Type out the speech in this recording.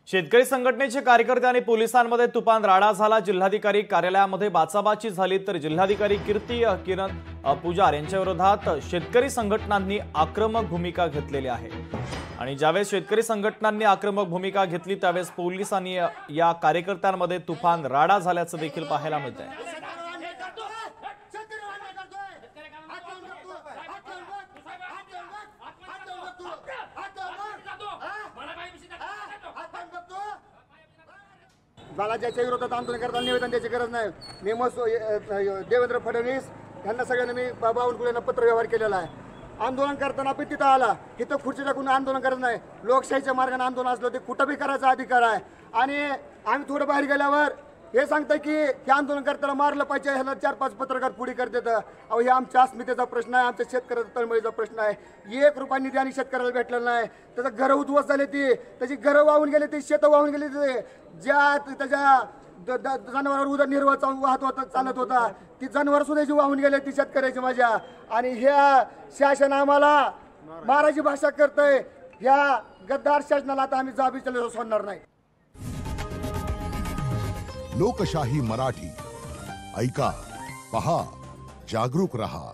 शेतकरी संघटनेचे कार्यकर्ते आणि पोलिसांमध्ये तुफान राडा झाला। जिल्हाधिकारी कार्यालयामध्ये बाचाबाची झाली तर जिल्हाधिकारी किरण पुजार यांच्या विरोधात शेतकरी संघटनांनी आक्रमक भूमिका घेतलेली आहे। आणि ज्यावेळेस शेतकरी संघटनांनी आक्रमक भूमिका घेतली त्यावेळेस पोलिसांनी या कार्यकर्त्यांमध्ये तुफान राडा झाल्याचं देखील पाहायला मिळतंय। मला ज्याच्या विरोधात आंदोलन करताना निवेदन द्यायची गरज नाही। देवेंद्र फडणवीस यांना सगळ्यांना मी बावनकुळेंना पत्रव्यवहार केलेला आहे। आंदोलन करताना पण तिथं आला, इथं खुर्ची टाकून आंदोलन करत नाही। लोकशाहीच्या मार्गाने आंदोलन असलं ते कुठं बी करायचा अधिकार आहे। आणि आम्ही थोडं बाहेर गेल्यावर हे सांगतं की हे आंदोलन करताना मारलं पाहिजे, ह्याला 4-5 पत्रकार पुढे करतात। अहो हे आमच्या अस्मितेचा प्रश्न आहे, आमच्या शेतकऱ्याचा तळमळीचा प्रश्न आहे। 1 रुपया निधी आणि शेतकऱ्याला भेटलेला नाही। त्याचं घरं उद्ध्वस्त झाले, ती त्याची घरं वाहून गेले, ती शेतं वाहून गेली, ज्या त्याच्या जनावरांवर उदरनिर्वाह चालत होता ती जनावर सुद्धा वाहून गेले, ती शेतकऱ्याची माझ्या। आणि ह्या शासन आम्हाला मारायची भाषा करतंय। ह्या गद्दार शासनाला आता आम्ही जाब विचारल्याशिवाय सोडणार नाही। लोकशाही मराठी ऐका, पहा, जागरूक रहा।